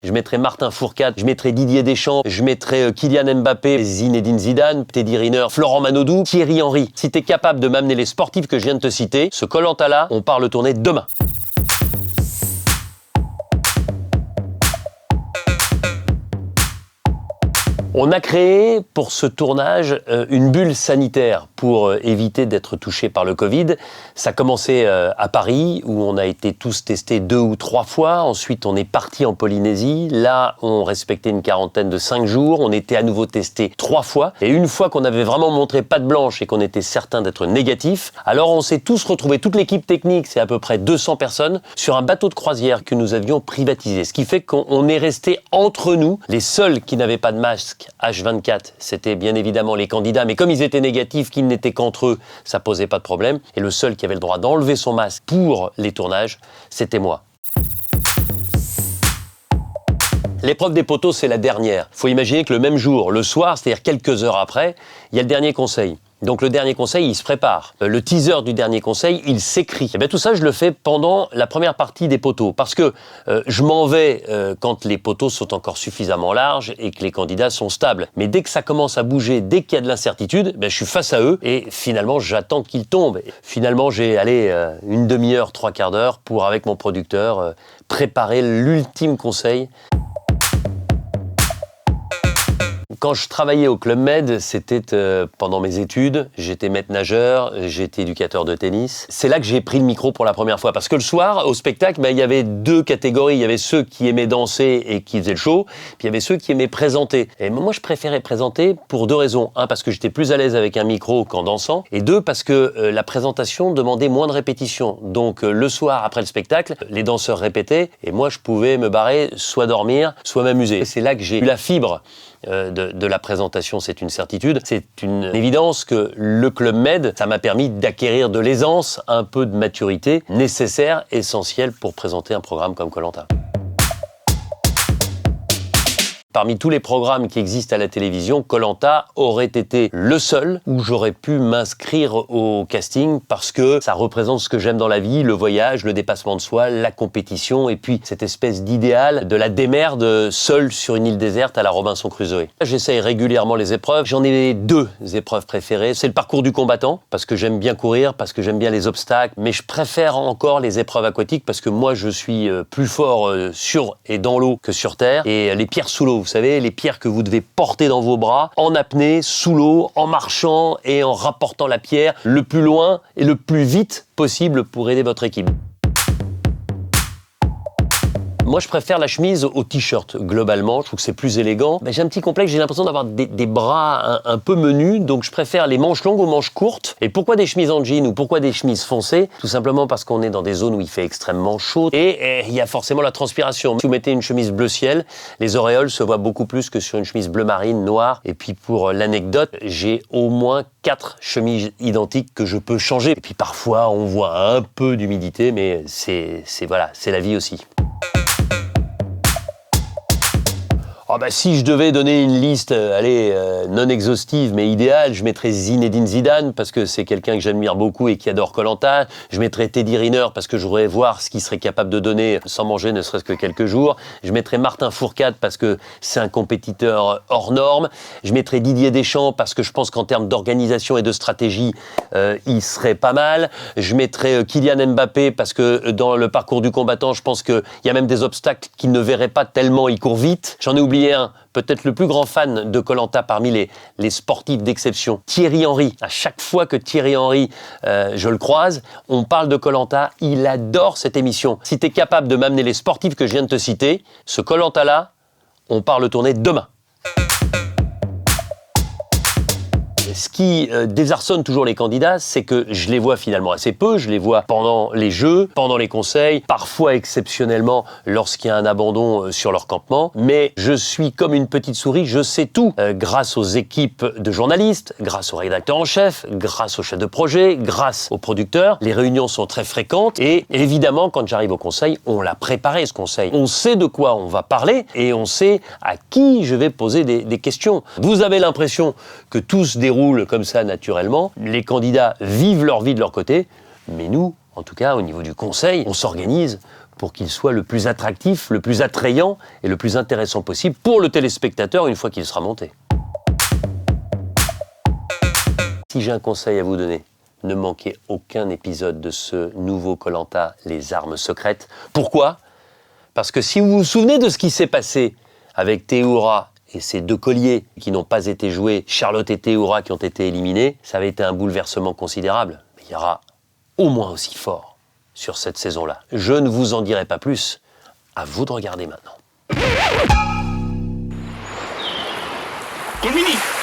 je mettrais Martin Fourcade, je mettrais Didier Deschamps, je mettrais Kylian Mbappé, Zinedine Zidane, Teddy Riner, Florent Manodou, Thierry Henry. Si t'es capable de m'amener les sportifs que je viens de te citer, ce Koh-Lanta-là, on part le tourner demain. On a créé pour ce tournage une bulle sanitaire pour éviter d'être touché par le Covid. Ça a commencé à Paris où on a été tous testés 2 ou 3 fois. Ensuite, on est parti en Polynésie. Là, on respectait une quarantaine de 5 jours. On était à nouveau testés 3 fois. Et une fois qu'on avait vraiment montré patte blanche et qu'on était certain d'être négatif, alors on s'est tous retrouvés, toute l'équipe technique, c'est à peu près 200 personnes, sur un bateau de croisière que nous avions privatisé. Ce qui fait qu'on est resté entre nous. Les seuls qui n'avaient pas de masque H24, c'était bien évidemment les candidats, mais comme ils étaient négatifs, qu'ils n'étaient qu'entre eux, ça posait pas de problème. Et le seul qui avait le droit d'enlever son masque pour les tournages, c'était moi. L'épreuve des poteaux, c'est la dernière. Il faut imaginer que le même jour, le soir, c'est-à-dire quelques heures après, il y a le dernier conseil. Donc le dernier conseil, il se prépare. Le teaser du dernier conseil, il s'écrit. Et bien tout ça, je le fais pendant la première partie des poteaux. Parce que je m'en vais quand les poteaux sont encore suffisamment larges et que les candidats sont stables. Mais dès que ça commence à bouger, dès qu'il y a de l'incertitude, ben, je suis face à eux et finalement, j'attends qu'ils tombent. Finalement, j'ai une demi-heure, 3/4 d'heure pour, avec mon producteur, préparer l'ultime conseil. Quand je travaillais au Club Med, c'était pendant mes études, j'étais maître nageur, j'étais éducateur de tennis. C'est là que j'ai pris le micro pour la première fois. Parce que le soir, au spectacle, il y avait 2 catégories. Il y avait ceux qui aimaient danser et qui faisaient le show, puis il y avait ceux qui aimaient présenter. Et moi, je préférais présenter pour 2 raisons. 1, parce que j'étais plus à l'aise avec un micro qu'en dansant. Et 2, parce que la présentation demandait moins de répétitions. Donc le soir, après le spectacle, les danseurs répétaient et moi, je pouvais me barrer, soit dormir, soit m'amuser. Et c'est là que j'ai eu la fibre de la présentation, c'est une certitude. C'est une évidence que le Club Med, ça m'a permis d'acquérir de l'aisance, un peu de maturité nécessaire, essentielle pour présenter un programme comme Koh-Lanta. Parmi tous les programmes qui existent à la télévision, Koh-Lanta aurait été le seul où j'aurais pu m'inscrire au casting parce que ça représente ce que j'aime dans la vie, le voyage, le dépassement de soi, la compétition et puis cette espèce d'idéal de la démerde seule sur une île déserte à la Robinson Crusoe. J'essaye régulièrement les épreuves. J'en ai 2 épreuves préférées. C'est le parcours du combattant parce que j'aime bien courir, parce que j'aime bien les obstacles, mais je préfère encore les épreuves aquatiques parce que moi je suis plus fort sur et dans l'eau que sur terre et les pierres sous l'eau. Vous savez, les pierres que vous devez porter dans vos bras, en apnée, sous l'eau, en marchant et en rapportant la pierre le plus loin et le plus vite possible pour aider votre équipe. Moi, je préfère la chemise au t-shirt, globalement. Je trouve que c'est plus élégant. Mais j'ai un petit complexe, j'ai l'impression d'avoir des bras un peu menus, donc je préfère les manches longues aux manches courtes. Et pourquoi des chemises en jean ou pourquoi des chemises foncées? Tout simplement parce qu'on est dans des zones où il fait extrêmement chaud et il y a forcément la transpiration. Si vous mettez une chemise bleu ciel, les auréoles se voient beaucoup plus que sur une chemise bleu marine, noire. Et puis pour l'anecdote, j'ai au moins 4 chemises identiques que je peux changer. Et puis parfois, on voit un peu d'humidité, mais c'est la vie aussi. Oh bah, si je devais donner une liste non exhaustive mais idéale, je mettrais Zinedine Zidane parce que c'est quelqu'un que j'admire beaucoup et qui adore Koh-Lanta. Je mettrais Teddy Riner parce que je voudrais voir ce qu'il serait capable de donner sans manger ne serait-ce que quelques jours. Je mettrais Martin Fourcade parce que c'est un compétiteur hors norme. Je mettrais Didier Deschamps parce que je pense qu'en termes d'organisation et de stratégie, il serait pas mal. Je mettrais Kylian Mbappé parce que dans le parcours du combattant, je pense qu'il y a même des obstacles qu'il ne verrait pas tellement il court vite. J'en ai oublié un, peut-être le plus grand fan de Koh-Lanta parmi les sportifs d'exception, Thierry Henry. À chaque fois que Thierry Henry, je le croise, on parle de Koh-Lanta, il adore cette émission. Si tu es capable de m'amener les sportifs que je viens de te citer, ce Koh-Lanta-là, on part le tourner demain. Ce qui désarçonne toujours les candidats, c'est que je les vois finalement assez peu. Je les vois pendant les jeux, pendant les conseils, parfois exceptionnellement lorsqu'il y a un abandon sur leur campement. Mais je suis comme une petite souris, je sais tout. Grâce aux équipes de journalistes, grâce au rédacteur en chef, grâce au chef de projet, grâce aux producteurs. Les réunions sont très fréquentes et évidemment, quand j'arrive au conseil, on l'a préparé ce conseil. On sait de quoi on va parler et on sait à qui je vais poser des questions. Vous avez l'impression que tout se déroule comme ça naturellement, les candidats vivent leur vie de leur côté, mais nous, en tout cas au niveau du conseil, on s'organise pour qu'il soit le plus attractif, le plus attrayant et le plus intéressant possible pour le téléspectateur une fois qu'il sera monté. Si j'ai un conseil à vous donner, ne manquez aucun épisode de ce nouveau Koh-Lanta, les armes secrètes. Pourquoi ? Parce que si vous vous souvenez de ce qui s'est passé avec Théoura et ces 2 colliers qui n'ont pas été joués, Charlotte et Théoura qui ont été éliminés, ça avait été un bouleversement considérable. Mais il y aura au moins aussi fort sur cette saison-là. Je ne vous en dirai pas plus. À vous de regarder maintenant. Dominique